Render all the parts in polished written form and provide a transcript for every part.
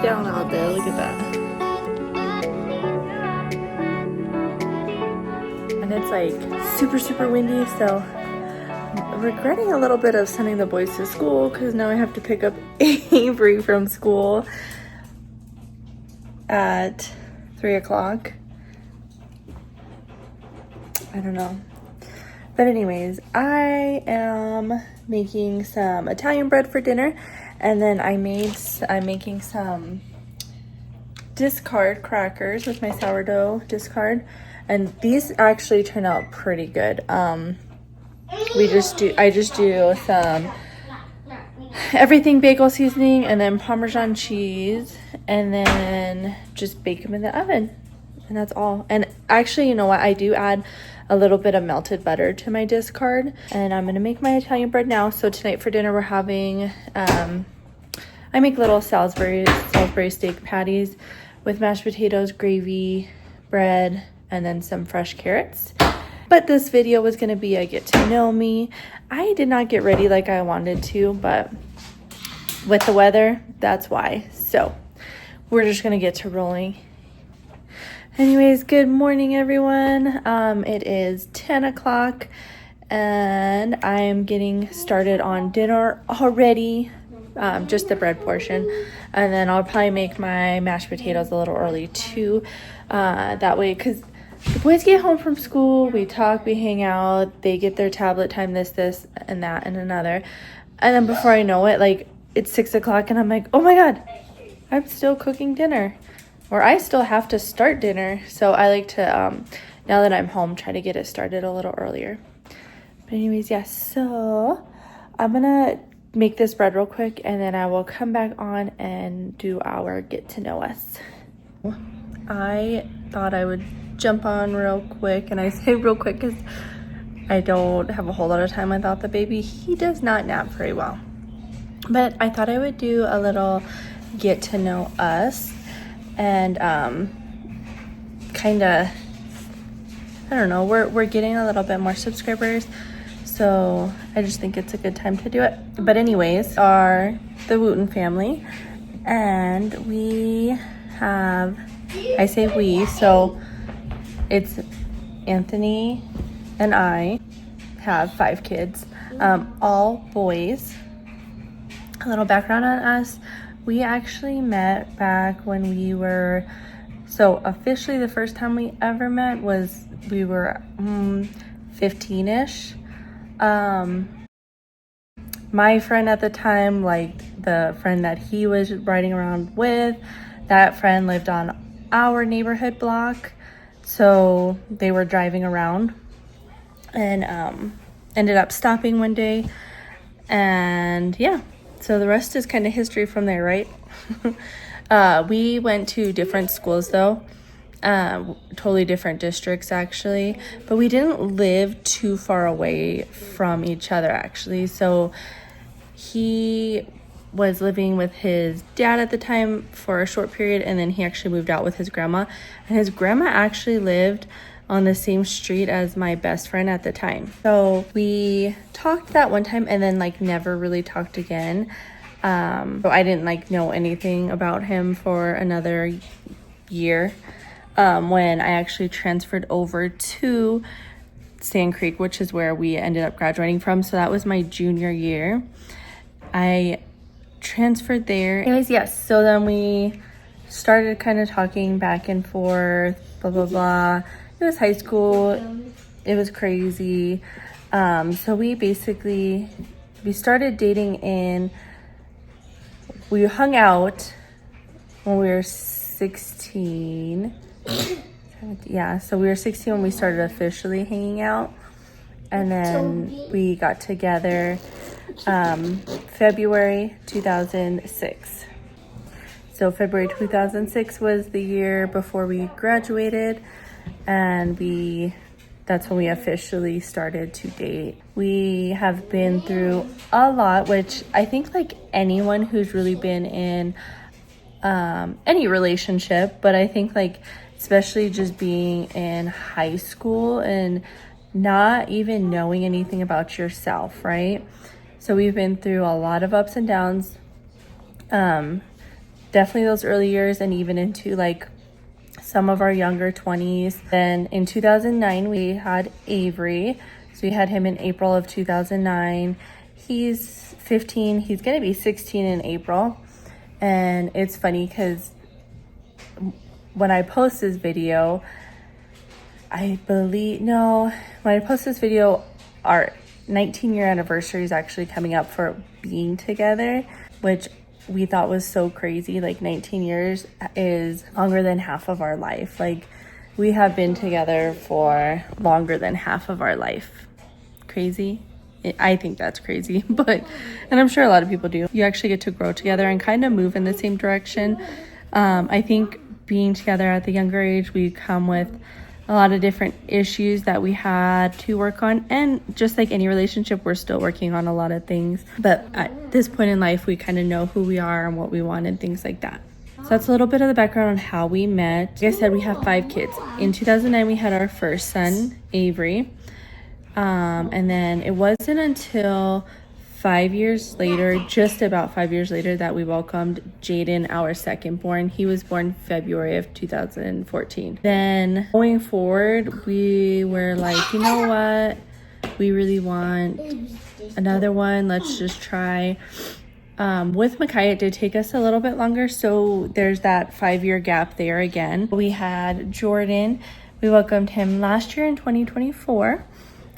down out there. Look at that. And it's like super windy, so I'm regretting a little bit of sending the boys to school because now I have to pick up Avery from school at 3 o'clock. I don't know. But anyways, I am making some Italian bread for dinner, and then I'm making some discard crackers with my sourdough discard, and these actually turn out pretty good. I just do some everything bagel seasoning and then Parmesan cheese, and then just bake them in the oven, and that's all. And actually, you know what, I do add a little bit of melted butter to my discard, and I'm gonna make my Italian bread now. So tonight for dinner we're having I make little Salisbury steak patties with mashed potatoes, gravy, bread, and then some fresh carrots. But this video was gonna be a get to know me. I did not get ready like I wanted to, but with the weather, that's why. So we're just gonna get to rolling. Anyways, good morning, everyone. It is 10 o'clock and I'm getting started on dinner already. Just the bread portion, and then I'll probably make my mashed potatoes a little early too, that way, because the boys get home from school, we talk, we hang out, they get their tablet time, this and that and another, and then before I know it, like, it's 6 o'clock and I'm like, oh my god, I'm still cooking dinner, or I still have to start dinner. So I like to, now that I'm home, try to get it started a little earlier. But anyways, yes, so I'm gonna make this bread real quick, and then I will come back on and do our get to know us. I thought I would jump on real quick, and I say real quick because I don't have a whole lot of time without the baby. He does not nap very well, but I thought I would do a little get to know us, and kind of, I don't know, we're getting a little bit more subscribers, so I just think it's a good time to do it. But anyways, are the Wooten family, and we have, I say we, so it's Anthony and I have 5 kids, all boys. A little background on us: we actually met back when we were, so officially the first time we ever met was we were 15-ish. My friend at the time, like the friend that he was riding around with, that friend lived on our neighborhood block, so they were driving around and ended up stopping one day, and yeah, so the rest is kind of history from there, right? We went to different schools though, totally different districts actually, but we didn't live too far away from each other actually. So he was living with his dad at the time for a short period, and then he actually moved out with his grandma, and his grandma actually lived on the same street as my best friend at the time. So we talked that one time and then like never really talked again. So I didn't like know anything about him for another year, when I actually transferred over to Sand Creek, which is where we ended up graduating from. So that was my junior year. I transferred there. Anyways, yes, so then we started kind of talking back and forth, blah blah blah. It was high school, it was crazy. So we started dating we hung out when we were 16. Yeah, so we were 16 when we started officially hanging out, and then we got together February 2006. So February 2006 was the year before we graduated, and that's when we officially started to date. We have been through a lot, which I think like anyone who's really been in any relationship, but I think like especially just being in high school and not even knowing anything about yourself, right? So we've been through a lot of ups and downs. definitely those early years and even into like some of our younger 20s. Then in 2009, we had Avery. So we had him in April of 2009. He's 15. He's going to be 16 in April. And it's funny because when I post this video, when I post this video, our 19-year anniversary is actually coming up for being together, which we thought was so crazy. Like 19 years is longer than half of our life. Like we have been together for longer than half of our life. Crazy? I think that's crazy, and I'm sure a lot of people do. You actually get to grow together and kind of move in the same direction. I think being together at the younger age, we come with a lot of different issues that we had to work on, and just like any relationship, we're still working on a lot of things, but at this point in life we kind of know who we are and what we want and things like that. So that's a little bit of the background on how we met. Like I said, we have 5 kids. In 2009 we had our first son, Avery, and then it wasn't until 5 years later, just about 5 years later, that we welcomed Jaden, our second born. He was born February of 2014. Then going forward, we were like, you know what? We really want another one. Let's just try. With Makai, it did take us a little bit longer. So there's that 5-year gap there again. We had Jordan. We welcomed him last year in 2024.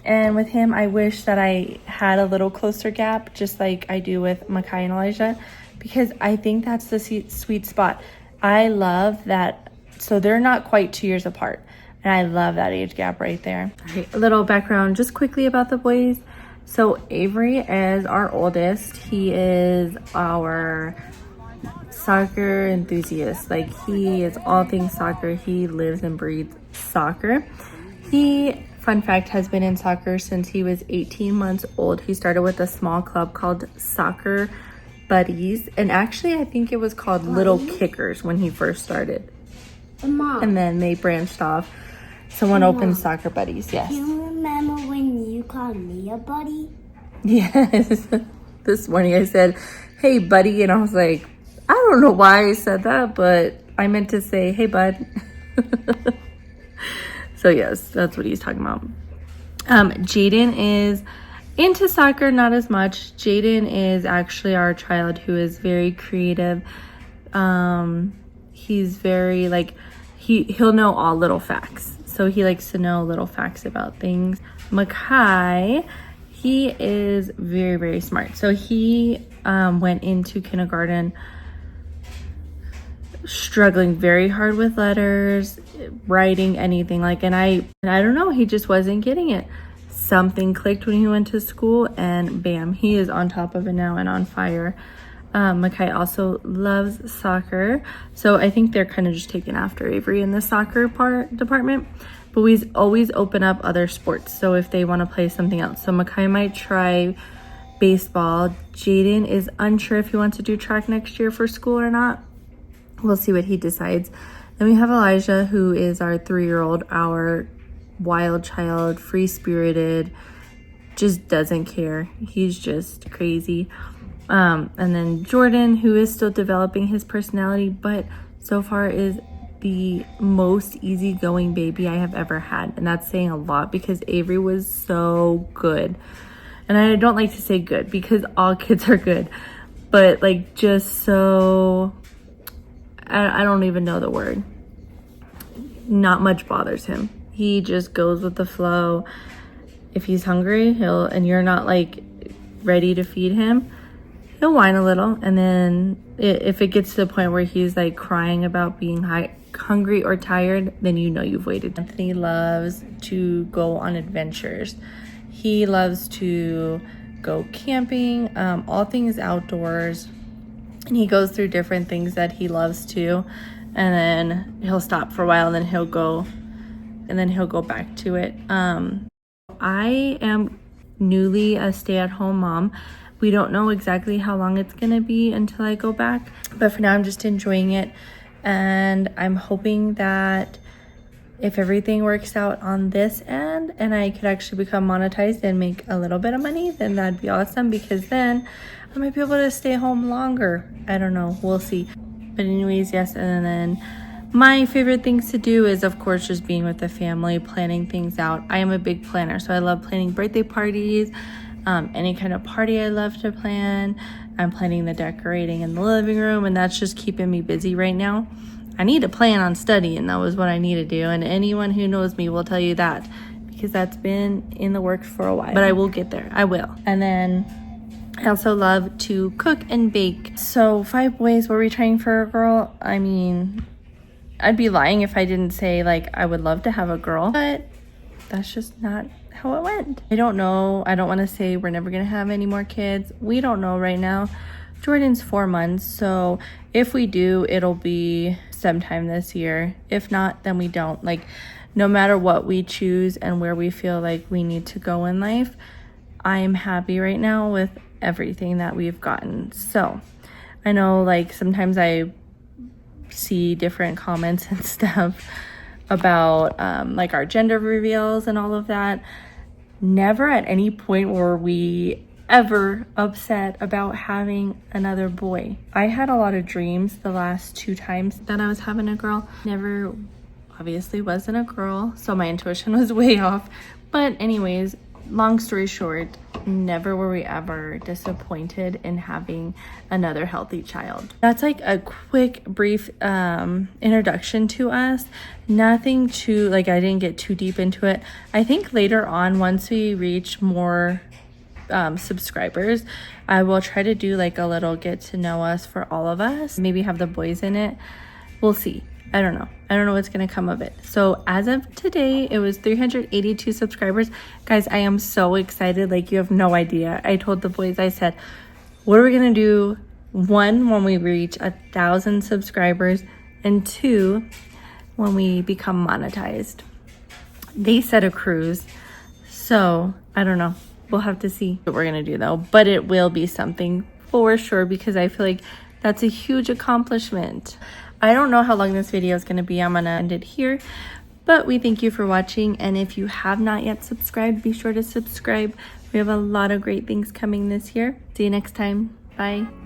And with him, I wish that I had a little closer gap, just like I do with Makai and Elijah, because I think that's the sweet spot. I love that. So they're not quite 2 years apart. And I love that age gap right there. Okay, a little background just quickly about the boys. So Avery is our oldest. He is our soccer enthusiast. Like he is all things soccer. He lives and breathes soccer. He, fun fact, has been in soccer since he was 18 months old. He started with a small club called Soccer Buddies. And actually, I think it was called Little Kickers when he first started. Mom. And then they branched off. Someone opened Soccer Buddies, yes. Do you remember when you called me a buddy? Yes. This morning I said, hey, buddy. And I was like, I don't know why I said that, but I meant to say, hey, bud. So yes, that's what he's talking about. Jaden is into soccer, not as much. Jaden is actually our child who is very creative. He's very like, he'll know all little facts. So he likes to know little facts about things. Makai, he is very, very smart. So he went into kindergarten struggling very hard with letters, writing, anything like, and I don't know, he just wasn't getting it. Something clicked when he went to school, and bam, he is on top of it now and on fire. Makai also loves soccer, so I think they're kind of just taking after Avery in the soccer department, but we always open up other sports, so if they want to play something else. So Makai might try baseball. Jaden is unsure if he wants to do track next year for school or not. We'll see what he decides. Then we have Elijah, who is our 3-year-old, our wild child, free-spirited, just doesn't care. He's just crazy. And then Jordan, who is still developing his personality, but so far is the most easygoing baby I have ever had. And that's saying a lot because Avery was so good. And I don't like to say good because all kids are good, but like just so... I don't even know the word. Not much bothers him. He just goes with the flow. If he's hungry, and you're not like ready to feed him, he'll whine a little. And then if it gets to the point where he's like crying about being hungry or tired, then you know you've waited. Anthony loves to go on adventures. He loves to go camping, all things outdoors. And he goes through different things that he loves to, and then he'll stop for a while, and then he'll go back to it. I am newly a stay-at-home mom. We don't know exactly how long it's gonna be until I go back, but for now I'm just enjoying it, and I'm hoping that if everything works out on this end and I could actually become monetized and make a little bit of money, then that'd be awesome, because then I might be able to stay home longer. I don't know. We'll see. But anyways, yes, and then my favorite things to do is, of course, just being with the family, planning things out. I am a big planner, so I love planning birthday parties, any kind of party I love to plan. I'm planning the decorating in the living room, and that's just keeping me busy right now. I need to plan on studying. That was what I need to do, and anyone who knows me will tell you that, because that's been in the works for a while. But I will get there. I will. And then I also love to cook and bake. So 5 boys, were we trying for a girl? I mean, I'd be lying if I didn't say, like, I would love to have a girl, but that's just not how it went. I don't know. I don't want to say we're never going to have any more kids. We don't know right now. Jordan's 4 months, so if we do, it'll be sometime this year. If not, then we don't. Like, no matter what we choose and where we feel like we need to go in life, I'm happy right now with everything that we've gotten. So I know, like, sometimes I see different comments and stuff about like our gender reveals and all of that. Never at any point were we ever upset about having another boy. I had a lot of dreams the last 2 times that I was having a girl. Never obviously wasn't a girl, so my intuition was way off. But anyways, long story short, never were we ever disappointed in having another healthy child. That's like a quick, brief introduction to us. Nothing too, like, I didn't get too deep into it. I think later on, once we reach more subscribers, I will try to do like a little get to know us for all of us. Maybe have the boys in it. We'll see. I don't know what's gonna come of it. So as of today, it was 382 subscribers. Guys, I am so excited, like, you have no idea. I told the boys, I said, what are we gonna do? 1, when we reach 1,000 subscribers, and 2, when we become monetized. They said a cruise, so I don't know. We'll have to see what we're gonna do though, but it will be something for sure, because I feel like that's a huge accomplishment. I don't know how long this video is going to be. I'm going to end it here, but we thank you for watching. And if you have not yet subscribed, be sure to subscribe. We have a lot of great things coming this year. See you next time. Bye.